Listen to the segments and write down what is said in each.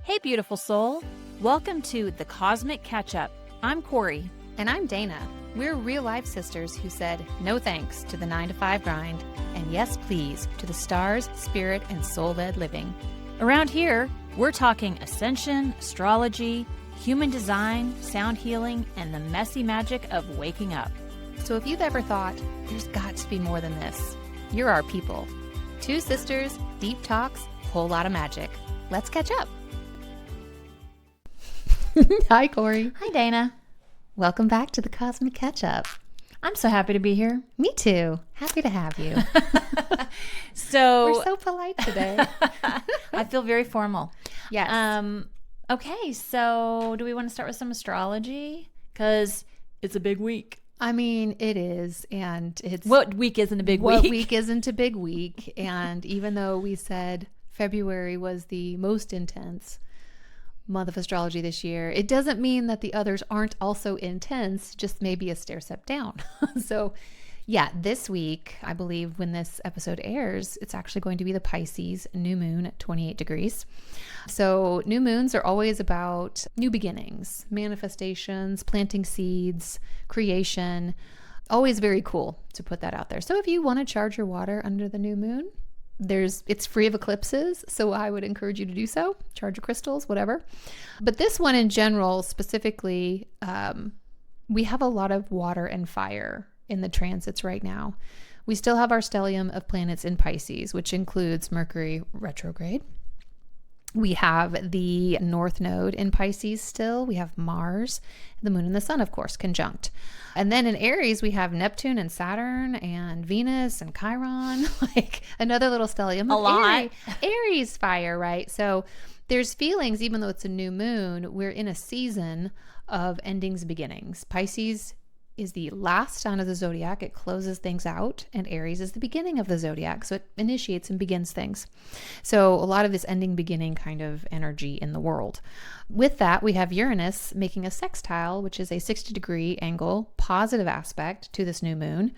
Hey, beautiful soul. Welcome to The Cosmic Catch-Up. I'm Corey. And I'm Dana. We're real-life sisters who said no thanks to the 9-to-5 grind and yes, please, to the stars, spirit, and soul-led living. Around here, we're talking ascension, astrology, human design, sound healing, and the messy magic of waking up. So if you've ever thought, there's got to be more than this, you're our people. Two sisters, deep talks, whole lot of magic. Let's catch up. Hi, Corey. Hi, Dana. Welcome back to the Cosmic Catch-Up. I'm so happy to be here. Me too. Happy to have you. We're so polite today. I feel very formal. Yes. Okay, so do we want to start with some astrology? Because it's a big week. I mean, it is, and it's... What week isn't a big week? What week isn't a big week? And even though we said February was the most intense month of astrology this year, it doesn't mean that the others aren't also intense, just maybe a stair step down. So yeah, this week, I believe when this episode airs, it's actually going to be the Pisces new moon at 28 degrees. So new moons are always about new beginnings, manifestations, planting seeds, creation. Always very cool to put that out there. So if you want to charge your water under the new moon, it's free of eclipses, so I would encourage you to do so. Charge your crystals, whatever. But this one in general, specifically, we have a lot of water and fire in the transits right now. We still have our stellium of planets in Pisces, which includes Mercury retrograde. We have the North Node in Pisces still. We have Mars, the Moon and the Sun, of course, conjunct. And then in Aries, we have Neptune and Saturn and Venus and Chiron, like another little stellium. A lot. Aries fire, right? So there's feelings, even though it's a new moon, we're in a season of endings, beginnings. Pisces is the last sign of the zodiac. It closes things out, and Aries is the beginning of the zodiac. So it initiates and begins things. So a lot of this ending, beginning kind of energy in the world. With that, we have Uranus making a sextile, which is a 60-degree angle, positive aspect to this new moon,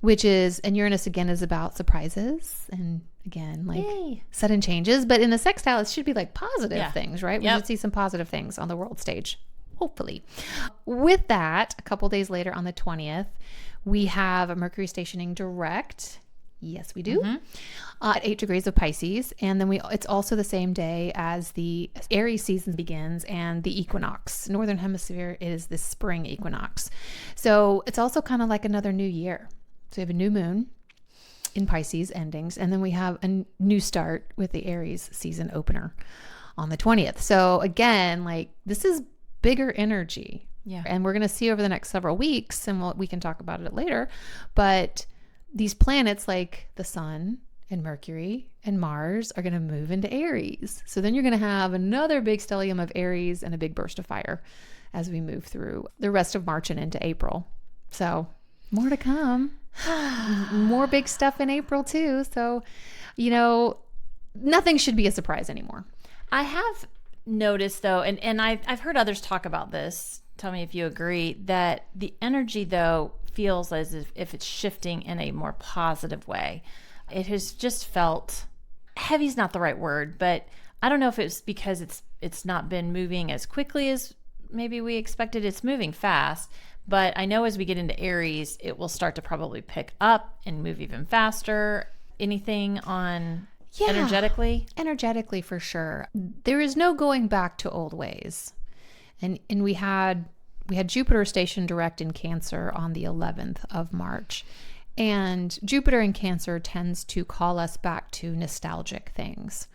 and Uranus again is about surprises and again, like Yay. Sudden changes. But in the sextile, it should be like positive things, right? We Yep. should see some positive things on the world stage. Hopefully. With that, a couple days later on the 20th, we have a Mercury stationing direct. Yes, we do. At 8 degrees of Pisces. And then it's also the same day as the Aries season begins and the equinox. Northern hemisphere is the spring equinox. So it's also kind of like another new year. So we have a new moon in Pisces endings. And then we have a new start with the Aries season opener on the 20th. So again, like this is bigger energy. Yeah. And we're going to see over the next several weeks, and we can talk about it later, but these planets like the Sun and Mercury and Mars are going to move into Aries. So then you're going to have another big stellium of Aries and a big burst of fire as we move through the rest of March and into April. So more to come. More big stuff in April too. So, nothing should be a surprise anymore. I have noticed though, and I've heard others talk about this, tell me if you agree, that the energy though feels as if it's shifting in a more positive way. It has just felt, heavy's not the right word, but I don't know if it's because it's not been moving as quickly as maybe we expected. It's moving fast, but I know as we get into Aries, it will start to probably pick up and move even faster. Anything on... Yeah, energetically for sure. There is no going back to old ways. And we had Jupiter stationed direct in Cancer on the 11th of March. And Jupiter in Cancer tends to call us back to nostalgic things.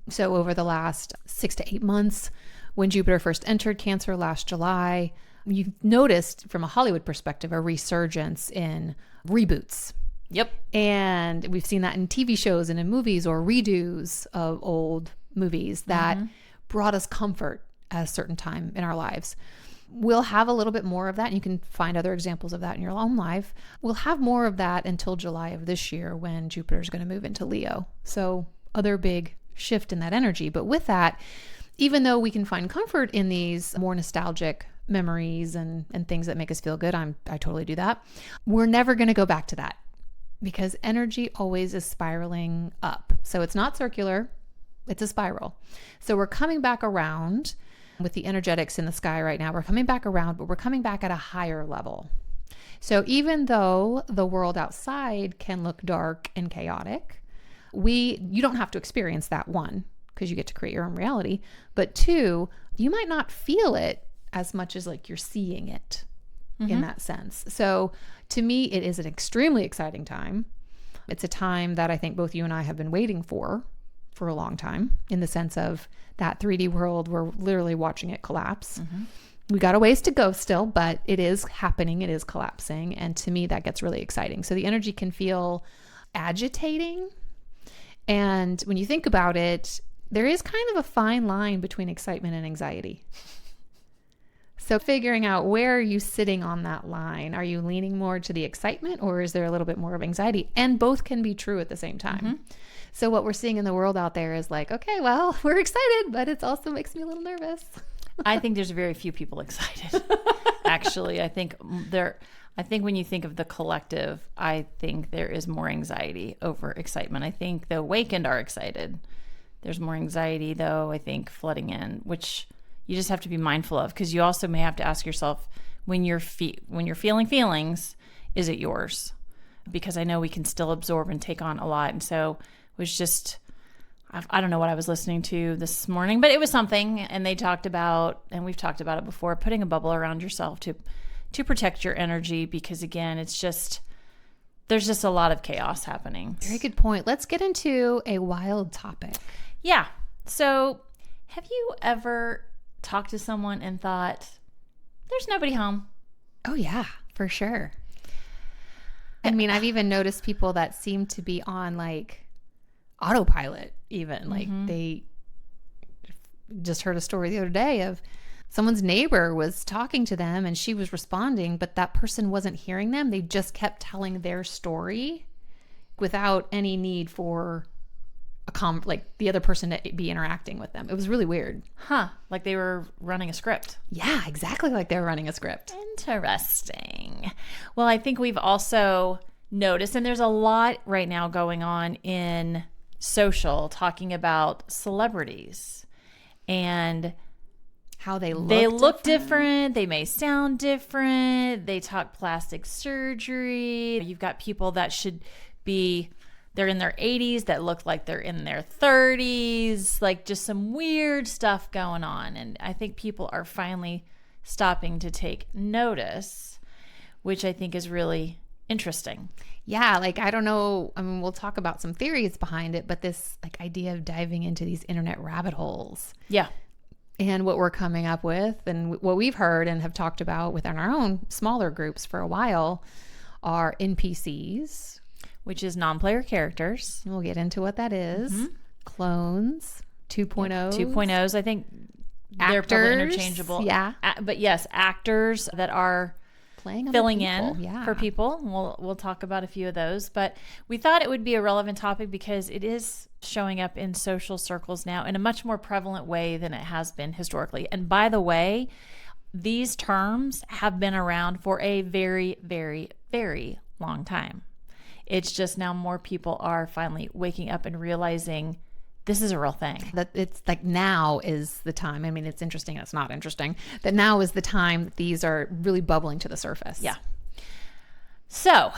So over the last 6 to 8 months, when Jupiter first entered Cancer last July, you've noticed from a Hollywood perspective a resurgence in reboots. Yep. And we've seen that in TV shows and in movies or redos of old movies that brought us comfort at a certain time in our lives. We'll have a little bit more of that. And you can find other examples of that in your own life. We'll have more of that until July of this year when Jupiter is going to move into Leo. So other big shift in that energy. But with that, even though we can find comfort in these more nostalgic memories and things that make us feel good, I totally do that. We're never going to go back to that, because energy always is spiraling up. So it's not circular. It's a spiral. So we're coming back around with the energetics in the sky right now. We're coming back around, but we're coming back at a higher level. So even though the world outside can look dark and chaotic, you don't have to experience that, one, because you get to create your own reality, but two, you might not feel it as much as like you're seeing it in that sense. So to me, it is an extremely exciting time. It's a time that I think both you and I have been waiting for a long time, in the sense of that 3D world, we're literally watching it collapse. We got a ways to go still, but it is happening. It is collapsing. And to me, that gets really exciting. So the energy can feel agitating. And when you think about it, there is kind of a fine line between excitement and anxiety. So figuring out, where are you sitting on that line? Are you leaning more to the excitement, or is there a little bit more of anxiety? And both can be true at the same time. So what we're seeing in the world out there is like, okay, well, we're excited, but it also makes me a little nervous. I think there's very few people excited. Actually, I think when you think of the collective, I think there is more anxiety over excitement. I think the awakened are excited. There's more anxiety, though, I think, flooding in, which you just have to be mindful of, because you also may have to ask yourself, when you're feeling feelings, is it yours? Because I know we can still absorb and take on a lot. And so it was just, I don't know what I was listening to this morning, but it was something. And they talked about, and we've talked about it before, putting a bubble around yourself to protect your energy, because again, there's just a lot of chaos happening. Very good point. Let's get into a wild topic. Yeah. So have you ever talked to someone and thought, there's nobody home? Oh yeah, for sure. I mean, I've even noticed people that seem to be on like autopilot, even like they just heard a story the other day of someone's neighbor was talking to them and she was responding, but that person wasn't hearing them. They just kept telling their story without any need for like the other person to be interacting with them. It was really weird. Like they were running a script. Yeah, exactly like they were running a script. Interesting. Well, I think we've also noticed, and there's a lot right now going on in social, talking about celebrities and how they look different. They may sound different. They talk plastic surgery. You've got people that should be, they're in their 80s that look like they're in their 30s, like just some weird stuff going on. And I think people are finally stopping to take notice, which I think is really interesting. Yeah, like I don't know, I mean, we'll talk about some theories behind it, but this like idea of diving into these internet rabbit holes. Yeah. And what we're coming up with and what we've heard and have talked about within our own smaller groups for a while are NPCs, which is non-player characters. We'll get into what that is. Clones, 2.0s. 2.0s, I think they're probably interchangeable. Yeah. But yes, actors that are filling in for people. We'll talk about a few of those. But we thought it would be a relevant topic because it is showing up in social circles now in a much more prevalent way than it has been historically. And by the way, these terms have been around for a very, very, very long time. It's just now more people are finally waking up and realizing this is a real thing. That it's like now is the time. I mean, it's interesting and it's not interesting. That now is the time that these are really bubbling to the surface. Yeah. So,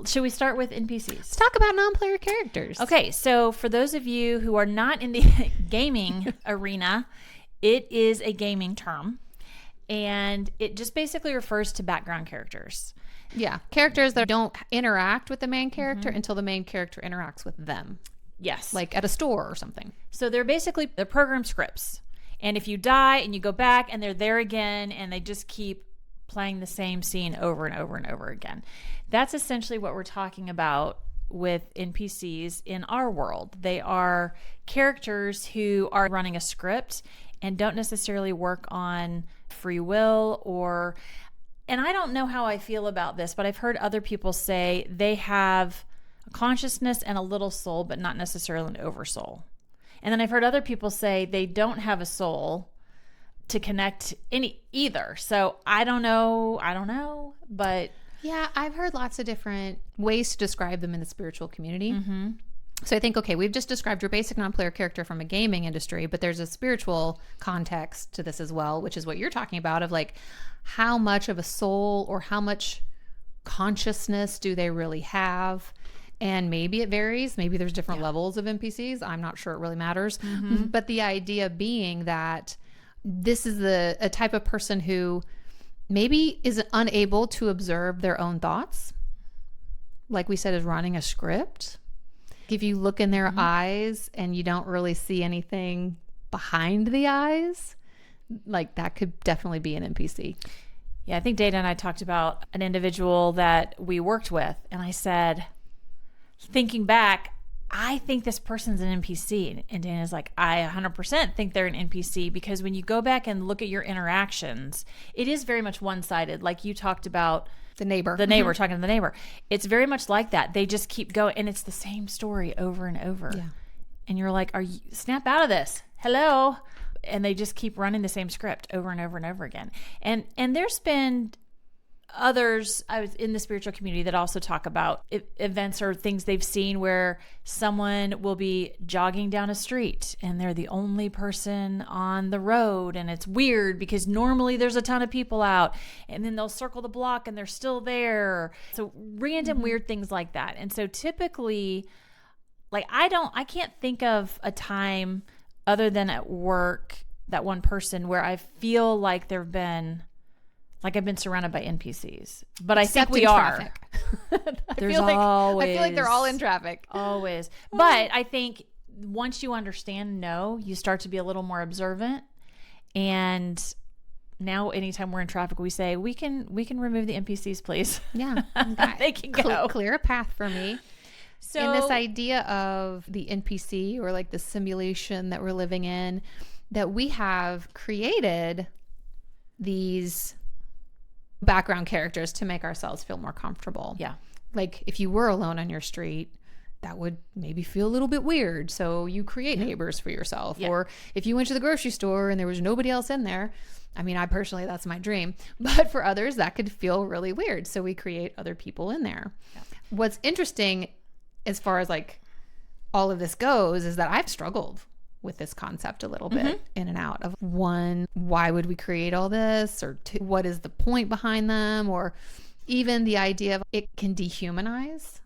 should we start with NPCs? Let's talk about non-player characters. Okay, so for those of you who are not in the gaming arena, it is a gaming term. And it just basically refers to background characters. Yeah, characters that don't interact with the main character until the main character interacts with them. Yes. Like at a store or something. So they're program scripts. And if you die and you go back and they're there again and they just keep playing the same scene over and over and over again. That's essentially what we're talking about with NPCs in our world. They are characters who are running a script and don't necessarily work on free will and I don't know how I feel about this, but I've heard other people say they have a consciousness and a little soul, but not necessarily an oversoul. And then I've heard other people say they don't have a soul to connect either. So I don't know, but yeah, I've heard lots of different ways to describe them in the spiritual community. So I think, okay, we've just described your basic non-player character from a gaming industry, but there's a spiritual context to this as well, which is what you're talking about, of like how much of a soul or how much consciousness do they really have? And maybe it varies. Maybe there's different levels of NPCs. I'm not sure it really matters. But the idea being that this is a type of person who maybe is unable to observe their own thoughts. Like we said, is running a script. If you look in their eyes and you don't really see anything behind the eyes, like that could definitely be an NPC. Yeah, I think Dana and I talked about an individual that we worked with, and I said, thinking back, I think this person's an NPC. And Dana's like, I 100% think they're an NPC, because when you go back and look at your interactions, it is very much one-sided. Like you talked about The neighbor. talking to the neighbor. It's very much like that. They just keep going, and it's the same story over and over. Yeah. And you're like, snap out of this. Hello. And they just keep running the same script over and over and over again. And there's been others I was in the spiritual community that also talk about events or things they've seen where someone will be jogging down a street and they're the only person on the road, and it's weird because normally there's a ton of people out, and then they'll circle the block and they're still there. So random weird things like that. And so typically, like I can't think of a time other than at work, that one person, where I feel like I've been surrounded by NPCs, but I think we are. There's always. I feel like they're all in traffic. Always. But I think once you understand, you start to be a little more observant. And now anytime we're in traffic, we say, we can remove the NPCs, please. Yeah. They can go. Clear a path for me. So, and this idea of the NPC, or like the simulation that we're living in, that we have created these background characters to make ourselves feel more comfortable. Yeah. Like if you were alone on your street, that would maybe feel a little bit weird. So you create neighbors for yourself. Yeah. Or if you went to the grocery store and there was nobody else in there, I mean, I personally, that's my dream. But for others, that could feel really weird. So we create other people in there. Yeah. What's interesting as far as like all of this goes is that I've struggled with this concept a little bit in and out of, one, why would we create all this? Or two, what is the point behind them? Or even the idea of it can dehumanize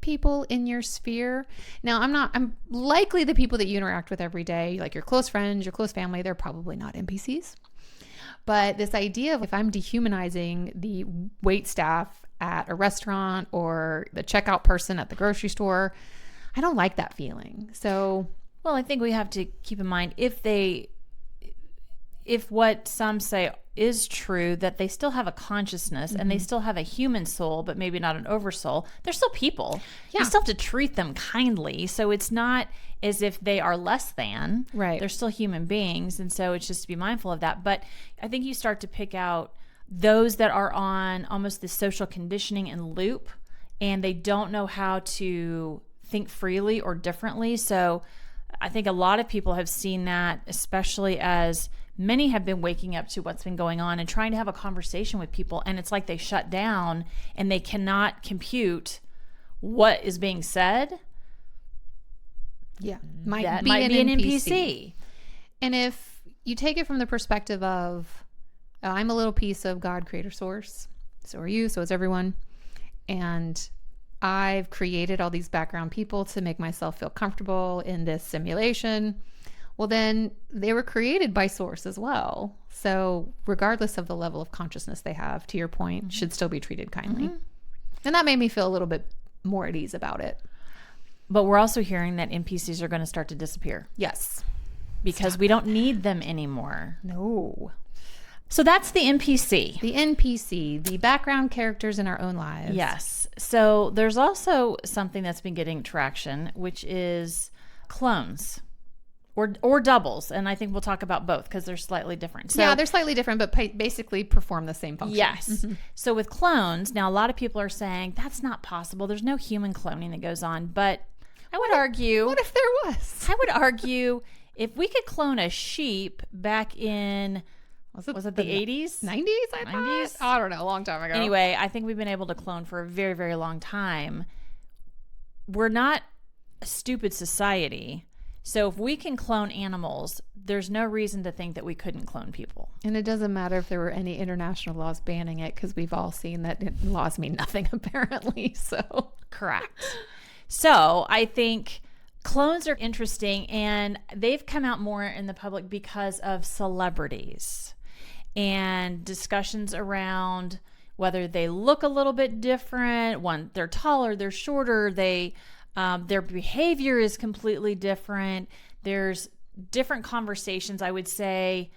people in your sphere. Now, I'm likely the people that you interact with every day, like your close friends, your close family, they're probably not NPCs. But this idea of if I'm dehumanizing the wait staff at a restaurant or the checkout person at the grocery store, I don't like that feeling. So, well, I think we have to keep in mind, if what some say is true, that they still have a consciousness and they still have a human soul, but maybe not an oversoul, they're still people. Yeah. You still have to treat them kindly. So it's not as if they are less than. Right. They're still human beings. And so it's just to be mindful of that. But I think you start to pick out those that are on almost this social conditioning and loop, and they don't know how to think freely or differently. So I think a lot of people have seen that, especially as many have been waking up to what's been going on and trying to have a conversation with people. And it's like they shut down and they cannot compute what is being said. Yeah. Might be an NPC. And if you take it from the perspective of, I'm a little piece of God, creator, source. So are you. So is everyone. And I've created all these background people to make myself feel comfortable in this simulation. Well, then they were created by source as well. So regardless of the level of consciousness they have, to your point, should still be treated kindly. And that made me feel a little bit more at ease about it. But we're also hearing that NPCs are going to start to disappear. Yes. Because we don't need them anymore. No. So that's the NPC. The NPC, the background characters in our own lives. Yes. So there's also something that's been getting traction, which is clones or doubles. And I think we'll talk about both because they're slightly different. So, yeah, they're slightly different, but basically perform the same function. Yes. So with clones, now a lot of people are saying that's not possible. There's no human cloning that goes on. But I would argue. What if there was? I would argue if we could clone a sheep back in... Was it the 80s? 90s, I thought? 90s? I don't know, a long time ago. Anyway, I think we've been able to clone for a very, very long time. We're not a stupid society. So if we can clone animals, there's no reason to think that we couldn't clone people. And it doesn't matter if there were any international laws banning it, because we've all seen that laws mean nothing apparently. So correct. So I think clones are interesting, and they've come out more in the public because of celebrities and discussions around whether they look a little bit different. One, they're taller, they're shorter, their behavior is completely different. There's different conversations. I would say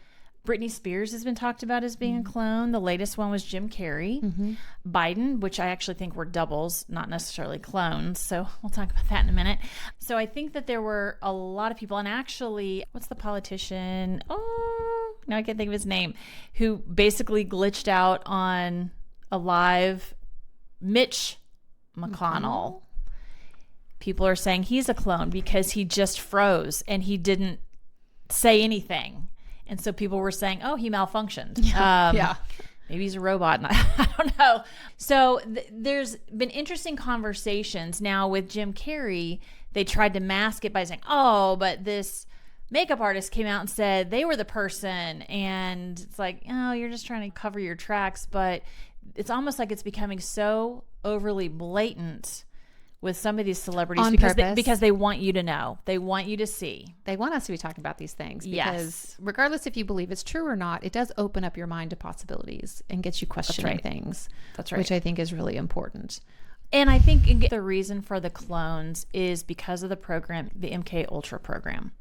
Britney Spears has been talked about as being a clone. The latest one was Jim Carrey. Biden, which I actually think were doubles, not necessarily clones. So we'll talk about that in a minute. So I think that there were a lot of people. And actually, what's the politician? Oh, now I can't think of his name. Who basically glitched out on a live. Mitch McConnell. People are saying he's a clone because he just froze and he didn't say anything. And so people were saying, oh, he malfunctioned. yeah. Maybe he's a robot. And I don't know. So there's been interesting conversations. Now with Jim Carrey, they tried to mask it by saying, oh, but this makeup artist came out and said they were the person. And it's like, oh, you're just trying to cover your tracks. But it's almost like it's becoming so overly blatant with some of these celebrities On because purpose. because they want you to know. They want you to see. They want us to be talking about these things because Yes. regardless if you believe it's true or not, it does open up your mind to possibilities and gets you questioning right. things. That's right. Which I think is really important. And I think the reason for the clones is because of the program, the MK Ultra program,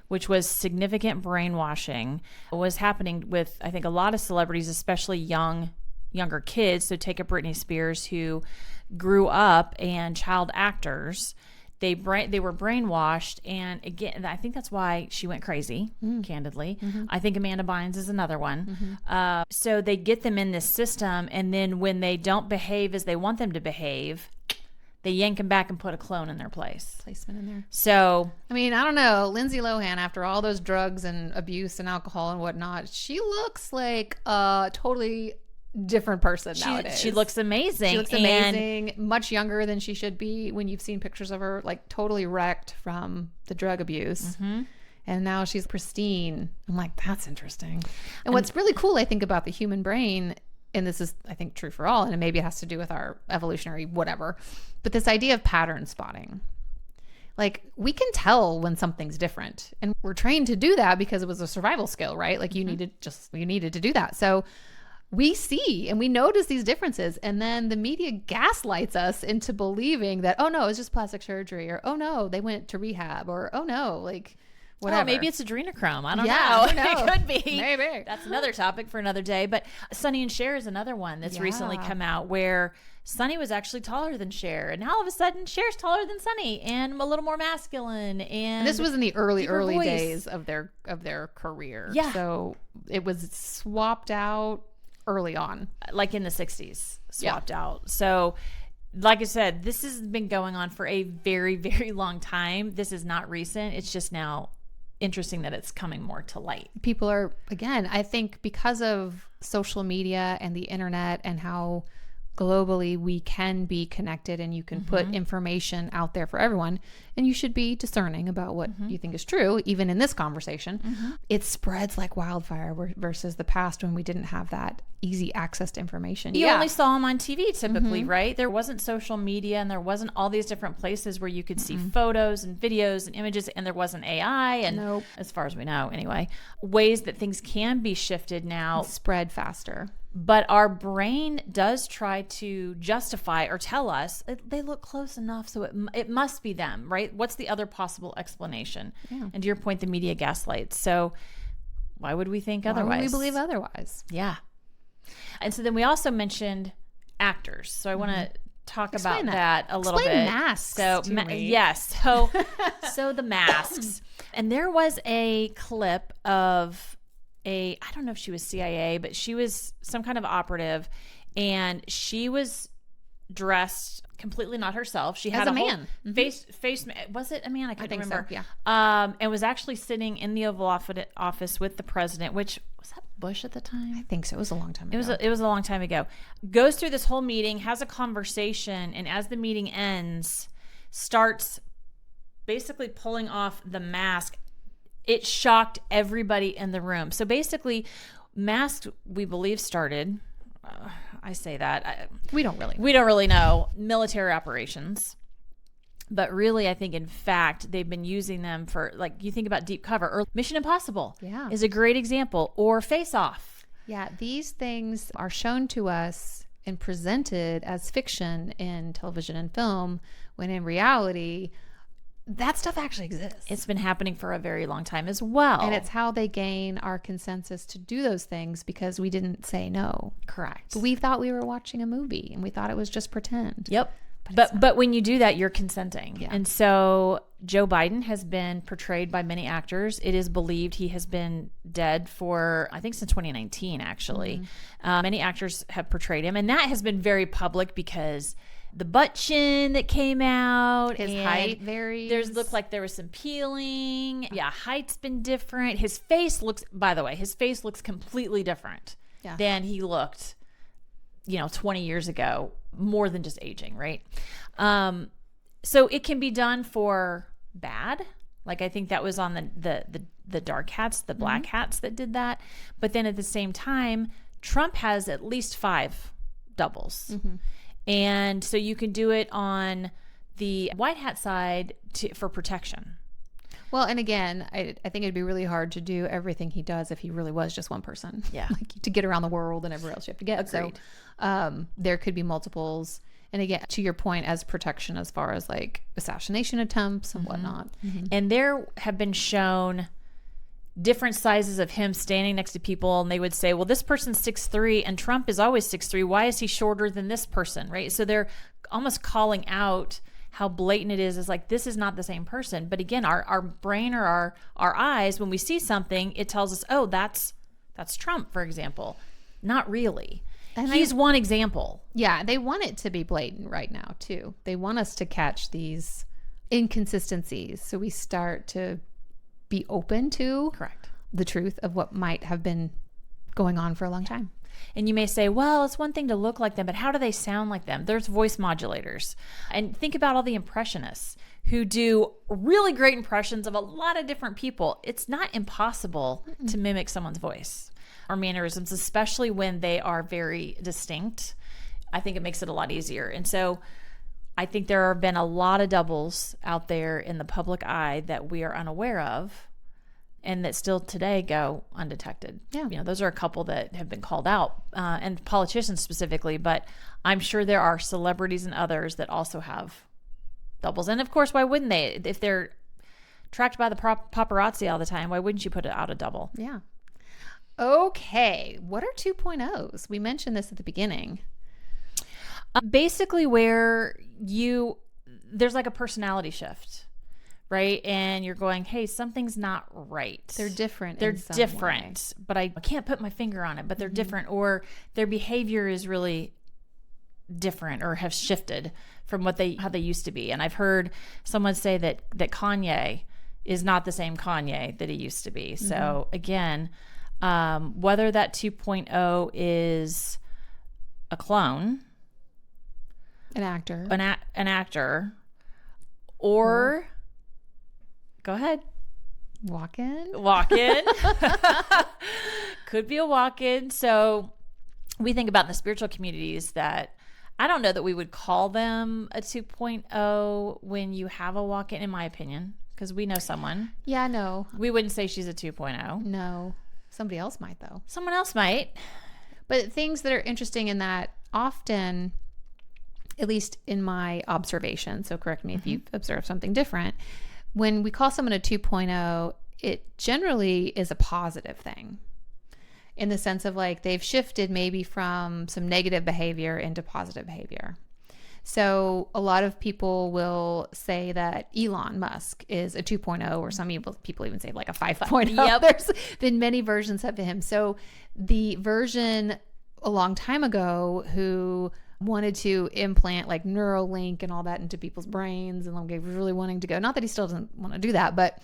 which was significant brainwashing. What was happening with, I think, a lot of celebrities, especially younger kids. So take a Britney Spears who grew up and child actors. They were brainwashed, and again, I think that's why she went crazy. Candidly, I think Amanda Bynes is another one. So they get them in this system, and then when they don't behave as they want them to behave, they yank them back and put a clone in their place. Placement in there. So I mean, I don't know. Lindsay Lohan, after all those drugs and abuse and alcohol and whatnot, she looks like a totally different person nowadays. She looks amazing. She looks amazing, much younger than she should be when you've seen pictures of her, like totally wrecked from the drug abuse. And now she's pristine. I'm like, that's interesting. And what's really cool, I think, about the human brain, and this is, I think, true for all, and maybe it has to do with our evolutionary whatever, but this idea of pattern spotting. Like, we can tell when something's different, and we're trained to do that because it was a survival skill, right? Like you needed to do that. So we see and we notice these differences, and then the media gaslights us into believing that, oh no, it's just plastic surgery, or oh no, they went to rehab, or oh no, like whatever. Oh, maybe it's adrenochrome. I don't Yeah, know. who knows? It could be. Maybe. That's another topic for another day. But Sonny and Cher is another one that's recently come out where Sonny was actually taller than Cher, and now all of a sudden Cher's taller than Sonny and a little more masculine. And this was in the early voice. days of their career. Yeah. So it was swapped out early on, like in the 60s, swapped out. So like I said, this has been going on for a very, very long time. This is not recent. It's just now interesting that it's coming more to light. People are, again, I think because of social media and the internet and how globally we can be connected, and you can put information out there for everyone, and you should be discerning about what you think is true, even in this conversation. It spreads like wildfire versus the past when we didn't have that easy access to information. You only saw them on TV typically, right? There wasn't social media, and there wasn't all these different places where you could see photos and videos and images, and there wasn't AI, and as far as we know anyway, ways that things can be shifted now. Spread faster. But our brain does try to justify or tell us they look close enough, so it must be them, right? What's the other possible explanation? And to your point, the media gaslights. So why would we think otherwise? Why would we believe otherwise? Yeah. And so then we also mentioned actors. So I want to talk about that a little Explain bit. masks So to me. yes. So the masks. And there was a clip of I don't know if she was CIA, but she was some kind of operative, and she was dressed completely not herself. She had As a whole man. face. Was it a man? I couldn't think so, remember. yeah. And was actually sitting in the Oval Office with the president, which was that Bush at the time? I think so. It was a long time ago. It was a long time ago. Goes through this whole meeting, has a conversation, and as the meeting ends, starts basically pulling off the mask, it shocked everybody in the room. So basically, masks, we believe, started, I say that. We don't really know, military operations. But really, I think, in fact, they've been using them for, like, you think about Deep Cover or Mission Impossible is a great example, or Face Off. Yeah, these things are shown to us and presented as fiction in television and film, when in reality, that stuff actually exists. It's been happening for a very long time as well. And it's how they gain our consensus to do those things, because we didn't say no. Correct. We thought we were watching a movie and we thought it was just pretend. Yep. But when you do that, you're consenting. Yeah. And so Joe Biden has been portrayed by many actors. It is believed he has been dead for, I think, since 2019, actually. Many actors have portrayed him. And that has been very public because the butt chin that came out. His height varies. Looked like there was some peeling. Yeah, height's been different. His face looks, by the way, completely different than he looked 20 years ago, more than just aging, right? So it can be done for bad. Like, I think that was on the dark hats, the black hats that did that. But then at the same time, Trump has at least 5 doubles. And so you can do it on the white hat side for protection. Well, and again, I think it'd be really hard to do everything he does if he really was just one person. Yeah. Like, to get around the world and everywhere else you have to get. Agreed. So there could be multiples. And again, to your point, as protection, as far as like assassination attempts and whatnot. And there have been shown different sizes of him standing next to people, and they would say, well, this person's 6'3", and Trump is always 6'3". Why is he shorter than this person, right? So they're almost calling out how blatant it is like, this is not the same person. But again, our brain or our eyes, when we see something, it tells us, oh, that's Trump, for example. Not really. And he's one example. Yeah, they want it to be blatant right now, too. They want us to catch these inconsistencies, so we start to be open to the truth of what might have been going on for a long time. And you may say, well, it's one thing to look like them, but how do they sound like them? There's voice modulators. And think about all the impressionists who do really great impressions of a lot of different people. It's not impossible to mimic someone's voice or mannerisms, especially when they are very distinct. I think it makes it a lot easier. And so I think there have been a lot of doubles out there in the public eye that we are unaware of, and that still today go undetected. Yeah. Those are a couple that have been called out, and politicians specifically, but I'm sure there are celebrities and others that also have doubles. And of course, why wouldn't they? If they're tracked by the paparazzi all the time, why wouldn't you put out a double? Yeah. Okay. What are 2.0s? We mentioned this at the beginning. Basically where there's like a personality shift. Right? And you're going, hey, something's not right. They're different. They're different, but I can't put my finger on it, but they're different, or their behavior is really different or have shifted from how they used to be. And I've heard someone say that Kanye is not the same Kanye that he used to be. So again, whether that 2.0 is a clone, an actor, an actor, or go ahead. Walk-in. Could be a walk-in. So we think about the spiritual communities that I don't know that we would call them a 2.0 when you have a walk-in, in my opinion, because we know someone. Yeah, no. We wouldn't say she's a 2.0. No. Somebody else might, though. Someone else might. But things that are interesting in that, often, at least in my observation, so correct me if you've observed something different, when we call someone a 2.0, it generally is a positive thing, in the sense of like they've shifted maybe from some negative behavior into positive behavior. So a lot of people will say that Elon Musk is a 2.0, or some people even say like a 5.0. Yep. There's been many versions of him. So the version a long time ago who wanted to implant like Neuralink and all that into people's brains, and like was really wanting to go, not that he still doesn't want to do that, but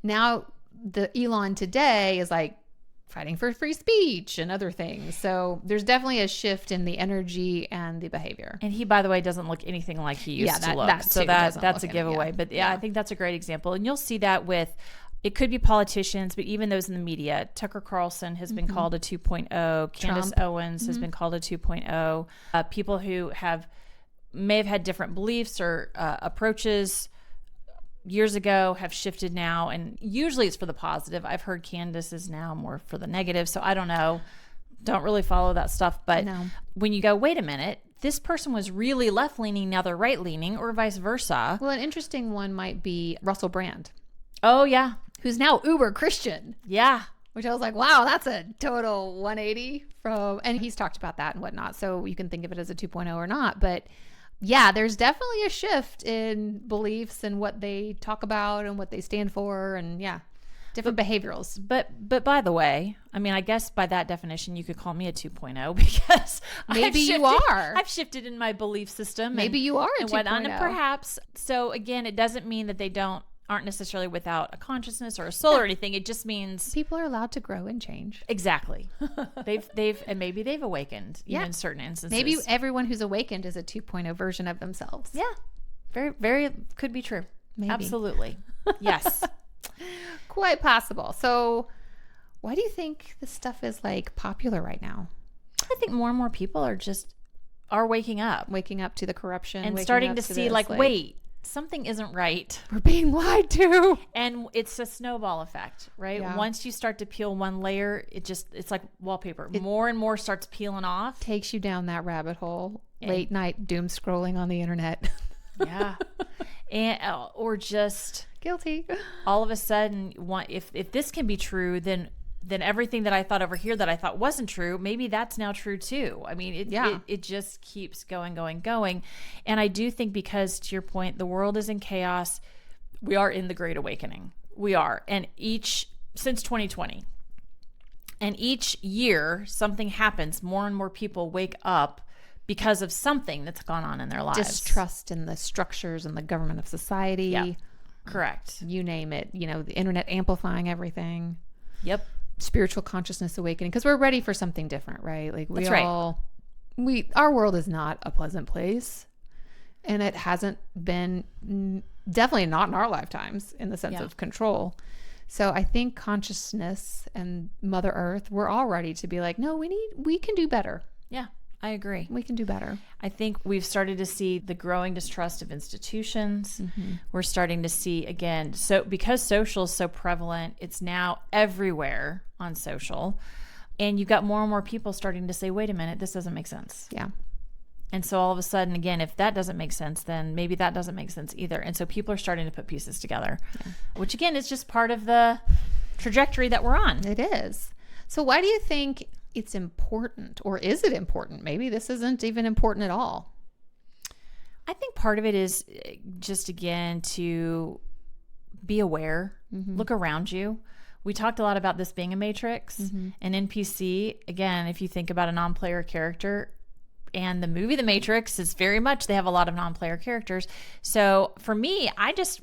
now the Elon today is like fighting for free speech and other things. So there's definitely a shift in the energy and the behavior. And he, by the way, doesn't look anything like he used to look. So that's a giveaway. But I think that's a great example. And you'll see that with, it could be politicians, but even those in the media. Tucker Carlson has been called a 2.0. Candace Owens has been called a 2.0. People who may have had different beliefs or approaches years ago have shifted now, and usually it's for the positive. I've heard Candace is now more for the negative, so I don't know. Don't really follow that stuff. But when you go, wait a minute, this person was really left-leaning, now they're right-leaning, or vice versa. Well, an interesting one might be Russell Brand. Oh, yeah. Who's now uber Christian. Yeah. Which I was like, wow, that's a total 180 from, and he's talked about that and whatnot. So you can think of it as a 2.0 or not. But yeah, there's definitely a shift in beliefs and what they talk about and what they stand for, and different behaviorals. But by the way, I mean, I guess by that definition, you could call me a 2.0 because maybe you are. I've shifted in my belief system. Maybe you are a 2.0. And perhaps. So again, it doesn't mean that they aren't necessarily without a consciousness or a soul or anything. It just means people are allowed to grow and change. Exactly. and maybe they've awakened in certain instances. Maybe everyone who's awakened is a 2.0 version of themselves. Yeah. Very, very could be true. Maybe. Absolutely. Yes. Quite possible. So why do you think this stuff is like popular right now? I think more and more people are waking up to the corruption and starting to see this, wait, something isn't right. We're being lied to. And it's a snowball effect, right? Yeah. Once you start to peel one layer, it's like wallpaper. More and more starts peeling off. Takes you down that rabbit hole. Late night doom scrolling on the internet. Yeah. And or just guilty. All of a sudden, if this can be true, then everything that I thought over here that I thought wasn't true, maybe that's now true too. I mean, it just keeps going. And I do think, because to your point, the world is in chaos. We are in the Great Awakening. We are. And since 2020, and each year something happens. More and more people wake up because of something that's gone on in their lives. Distrust in the structures and the government of society. Yeah. Correct. You name it. The internet amplifying everything. Yep. Spiritual consciousness awakening, because we're ready for something different, right? Like our world is not a pleasant place, and it hasn't been, definitely not in our lifetimes, in the sense of control. So I think consciousness and Mother Earth, we're all ready to be like, no, we can do better. Yeah, I agree. We can do better. I think we've started to see the growing distrust of institutions. Mm-hmm. We're starting to see, again, so because social is so prevalent, it's now everywhere on social. And you've got more and more people starting to say, wait a minute, this doesn't make sense. Yeah. And so all of a sudden, again, if that doesn't make sense, then maybe that doesn't make sense either. And so people are starting to put pieces together, which again is just part of the trajectory that we're on. It is. So why do you think it's important, or is it important? Maybe this isn't even important at all. I think part of it is just, again, to be aware, look around you. We talked a lot about this being a matrix, an NPC. Again, if you think about a non-player character, and the movie The Matrix is very much, they have a lot of non-player characters. So for me,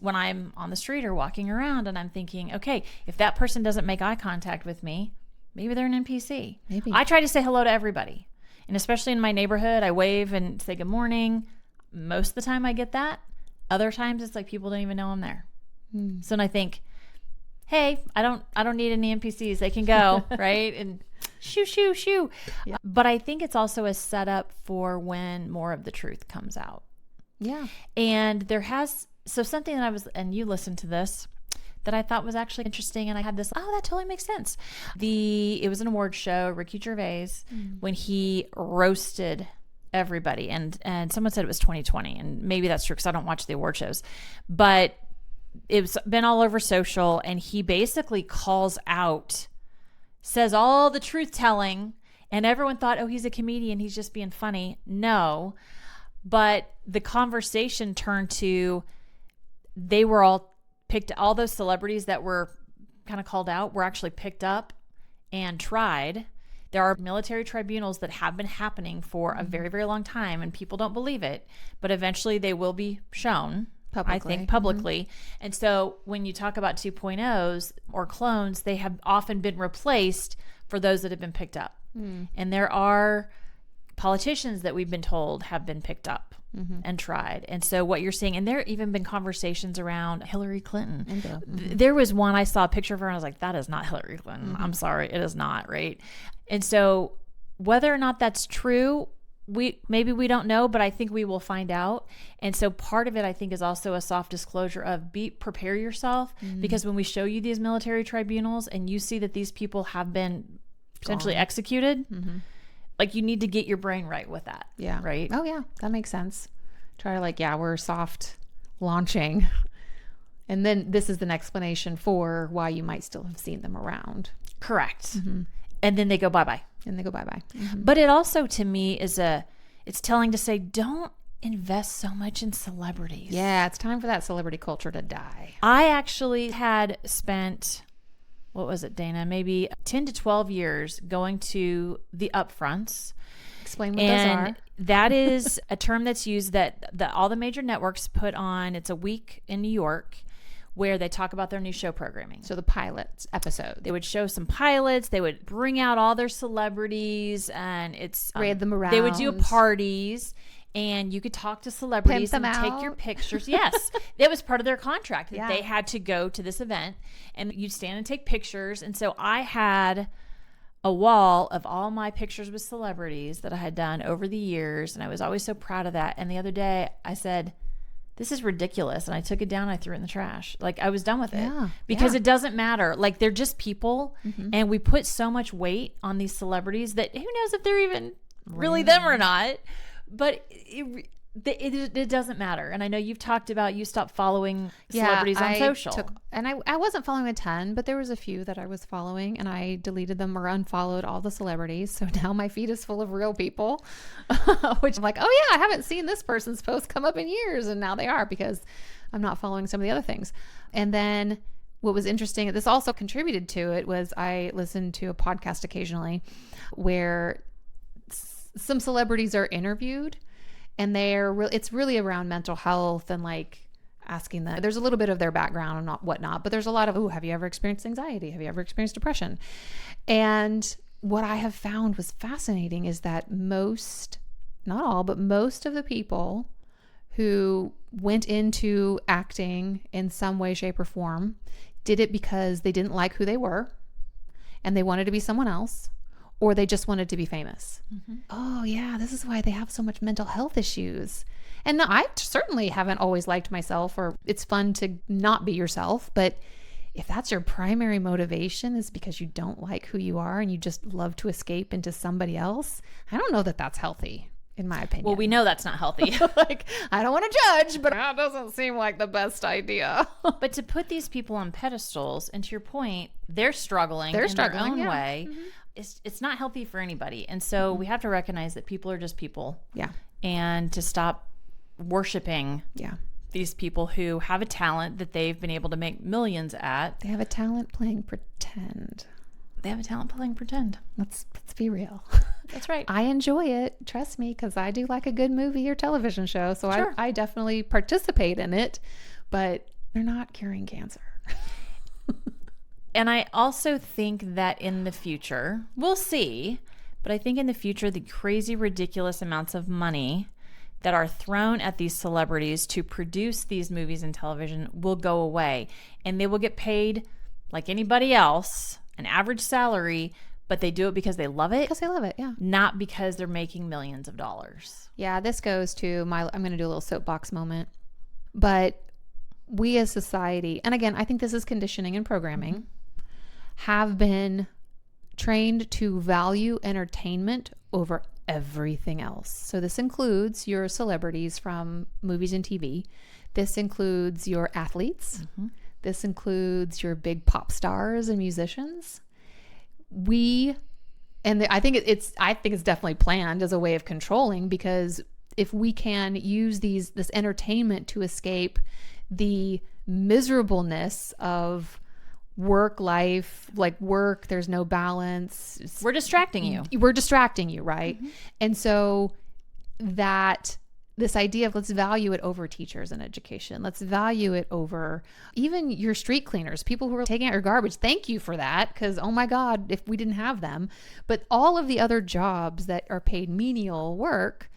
when I'm on the street or walking around and I'm thinking, okay, if that person doesn't make eye contact with me, maybe they're an NPC. Maybe. I try to say hello to everybody. And especially in my neighborhood, I wave and say good morning. Most of the time I get that. Other times it's like people don't even know I'm there. So then I think, hey, I don't need any NPCs. They can go, right? And shoo. Yeah. But I think it's also a setup for when more of the truth comes out. Yeah. And something that and you listened to this, that I thought was actually interesting, and I had this, that totally makes sense. It was an award show, Ricky Gervais, when he roasted everybody, and someone said it was 2020, and maybe that's true because I don't watch the award shows, but it's been all over social, and he basically says all the truth telling, and everyone thought, he's a comedian, he's just being funny. No, but the conversation turned to, they were all those celebrities that were kind of called out were actually picked up and tried. There are military tribunals that have been happening for a very, very long time, and people don't believe it, but eventually they will be shown, publicly. I think, publicly. And so when you talk about 2.0s or clones, they have often been replaced for those that have been picked up. And there are politicians that we've been told have been picked up and tried. And so what you're seeing, and there even been conversations around Hillary Clinton. There was one, I saw a picture of her and I was like, that is not Hillary Clinton. I'm sorry, it is not, right? And so whether or not that's true, maybe we don't know, but I think we will find out. And so part of it, I think, is also a soft disclosure of prepare yourself, because when we show you these military tribunals and you see that these people have been potentially executed, like you need to get your brain right with that. Yeah. Right. Oh yeah, that makes sense. Try to we're soft launching. And then this is an explanation for why you might still have seen them around. Correct. And then they go bye-bye. And they go bye-bye. But it also, to me, it's telling to say, don't invest so much in celebrities. Yeah, it's time for that celebrity culture to die. I actually had spent, what was it, Dana? Maybe 10 to 12 years going to the upfronts. Explain what those are. That is a term that's used that all the major networks put on. It's a week in New York where they talk about their new show programming. So the pilot episode. They would show some pilots. They would bring out all their celebrities, and it's parade them around. They would do parties, and you could talk to celebrities and take your pictures. Yes, it was part of their contract that they had to go to this event, and you'd stand and take pictures. And so I had a wall of all my pictures with celebrities that I had done over the years, and I was always so proud of that. And the other day I said, this is ridiculous. And I took it down. I threw it in the trash. Like, I was done with it because it doesn't matter. Like, they're just people. And we put so much weight on these celebrities that who knows if they're even really them or not. But it doesn't matter. And I know you've talked about you stopped following celebrities on social. I wasn't following a ton, but there was a few that I was following, and I deleted them or unfollowed all the celebrities. So now my feed is full of real people, which I'm like, oh yeah, I haven't seen this person's post come up in years, and now they are because I'm not following some of the other things. And then what was interesting, this also contributed to it, was I listened to a podcast occasionally where some celebrities are interviewed. And it's really around mental health and asking them. There's a little bit of their background and whatnot, but there's a lot of, have you ever experienced anxiety? Have you ever experienced depression? And what I have found was fascinating is that most, not all, but most of the people who went into acting in some way, shape, or form did it because they didn't like who they were and they wanted to be someone else. Or they just wanted to be famous. Oh yeah, this is why they have so much mental health issues. And I certainly haven't always liked myself, or it's fun to not be yourself. But if that's your primary motivation is because you don't like who you are and you just love to escape into somebody else, I don't know that that's healthy, in my opinion. Well, we know that's not healthy. I don't want to judge, but that doesn't seem like the best idea. But to put these people on pedestals, and to your point, they're struggling in their own way. It's not healthy for anybody. And so we have to recognize that people are just people. Yeah. And to stop worshiping these people who have a talent that they've been able to make millions at. They have a talent playing pretend. Let's be real. That's right. I enjoy it. Trust me, because I do like a good movie or television show. So I definitely participate in it. But they're not curing cancer. And I also think that in the future, we'll see, but I think in the future, the crazy, ridiculous amounts of money that are thrown at these celebrities to produce these movies and television will go away. And they will get paid like anybody else, an average salary, but they do it because they love it. Because they love it, yeah. Not because they're making millions of dollars. Yeah, this goes to I'm going to do a little soapbox moment. But we as society, and again, I think this is conditioning and programming, have been trained to value entertainment over everything else. So this includes your celebrities from movies and TV. This includes your athletes. This includes your big pop stars and musicians. I think it's definitely planned as a way of controlling, because if we can use this entertainment to escape the miserableness of work life, work, there's no balance. We're distracting you. Right? And so that this idea of let's value it over teachers and education. Let's value it over even your street cleaners, people who are taking out your garbage. Thank you for that, because oh my God, if we didn't have them. But all of the other jobs that are paid menial work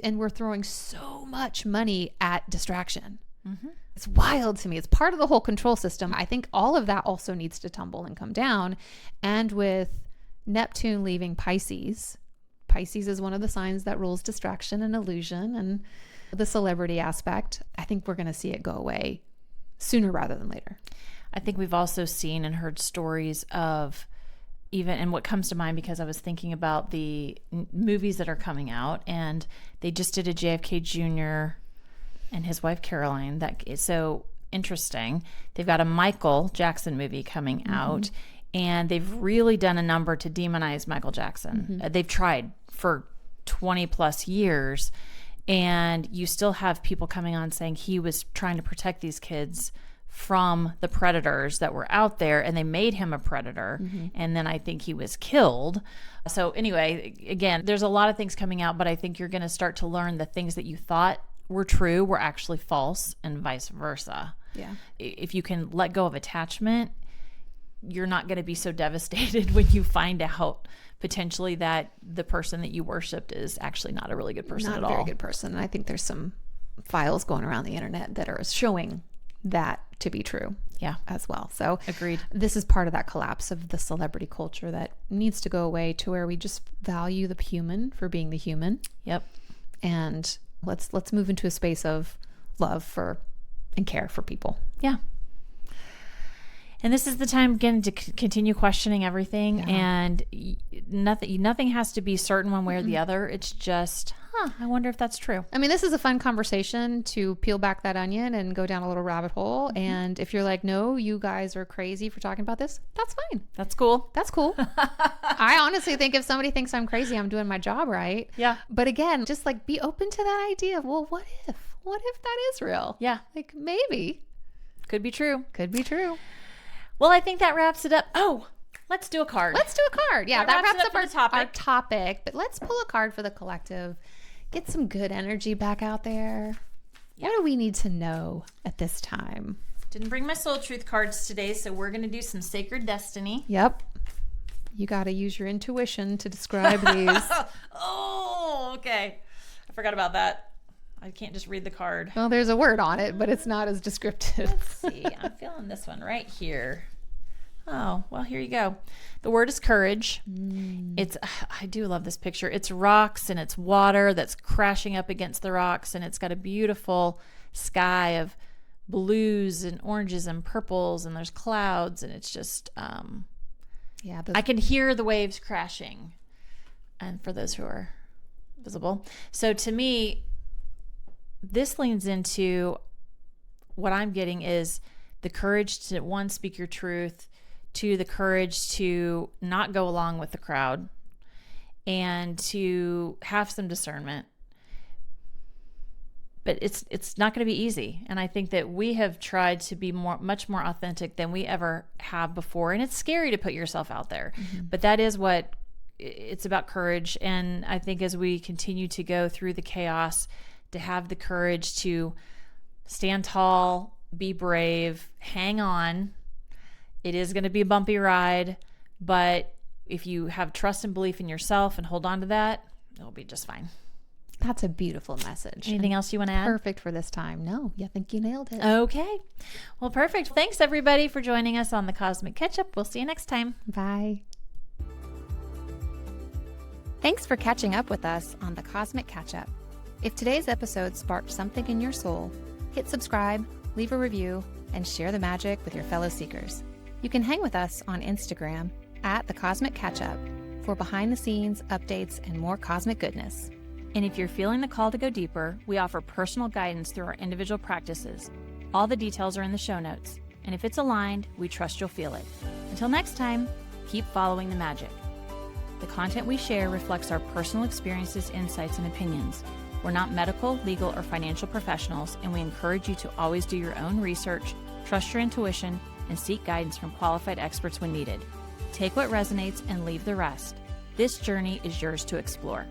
and we're throwing so much money at distraction. Mm-hmm. It's wild to me. It's part of the whole control system. I think all of that also needs to tumble and come down. And with Neptune leaving Pisces is one of the signs that rules distraction and illusion and the celebrity aspect. I think we're going to see it go away sooner rather than later. I think we've also seen and heard stories of even, and what comes to mind because I was thinking about the movies that are coming out, and they just did a JFK Jr. and his wife Caroline. That is so interesting. They've got a Michael Jackson movie coming out, and they've really done a number to demonize Michael Jackson. They've tried for 20 plus years, and you still have people coming on saying he was trying to protect these kids from the predators that were out there, and they made him a predator. And then I think he was killed. So anyway, again, there's a lot of things coming out, but I think you're going to start to learn the things that you thought were true were actually false, and vice versa. Yeah. If you can let go of attachment, you're not going to be so devastated when you find out potentially that the person that you worshiped is actually not a really good person at all. Not a very good person. And I think there's some files going around the internet that are showing that to be true. Yeah. As well. So agreed. This is part of that collapse of the celebrity culture that needs to go away to where we just value the human for being the human. Yep. And let's move into a space of love for and care for people. Yeah. And this is the time again to continue questioning everything. Yeah. And nothing has to be certain one way or the other. It's just, I wonder if that's true. I mean, this is a fun conversation to peel back that onion and go down a little rabbit hole. And if you're like, no, you guys are crazy for talking about this, that's fine. That's cool. That's cool. I honestly think if somebody thinks I'm crazy, I'm doing my job right. Yeah. But again, just like be open to that idea of, well, what if that is real? Yeah. Like maybe. Could be true. Could be true. Well, I think that wraps it up. Oh, let's do a card. Let's do a card. Yeah, that wraps up our topic. But let's pull a card for the collective. Get some good energy back out there. What do we need to know at this time? Didn't bring my soul truth cards today, so we're going to do some sacred destiny. Yep. You got to use your intuition to describe these. Oh, okay. I forgot about that. I can't just read the card. Well, there's a word on it, but it's not as descriptive. Let's see. I'm feeling this one right here. Oh, well, here you go. The word is courage. I do love this picture. It's rocks and it's water that's crashing up against the rocks, and it's got a beautiful sky of blues and oranges and purples, and there's clouds, and it's just, I can hear the waves crashing. And for those who are visible. So to me, this leans into what I'm getting is the courage to, one, speak your truth, two, the courage to not go along with the crowd, and to have some discernment. But it's not going to be easy. And I think that we have tried to be much more authentic than we ever have before. And it's scary to put yourself out there. But that is what it's about, courage. And I think as we continue to go through the chaos, to have the courage to stand tall, be brave, hang on. It is going to be a bumpy ride, but if you have trust and belief in yourself and hold on to that, it'll be just fine. That's a beautiful message. Anything else you want to add? Perfect for this time. No, I think you nailed it. Okay. Well, perfect. Thanks everybody for joining us on the Cosmic Catch-Up. We'll see you next time. Bye. Thanks for catching up with us on the Cosmic Catch-Up. If today's episode sparked something in your soul, hit subscribe, leave a review, and share the magic with your fellow seekers. You can hang with us on Instagram at The Cosmic Catch-Up for behind-the-scenes updates and more cosmic goodness. And if you're feeling the call to go deeper, we offer personal guidance through our individual practices. All the details are in the show notes. And if it's aligned, we trust you'll feel it. Until next time, keep following the magic. The content we share reflects our personal experiences, insights, and opinions. We're not medical, legal, or financial professionals, and we encourage you to always do your own research, trust your intuition, and seek guidance from qualified experts when needed. Take what resonates and leave the rest. This journey is yours to explore.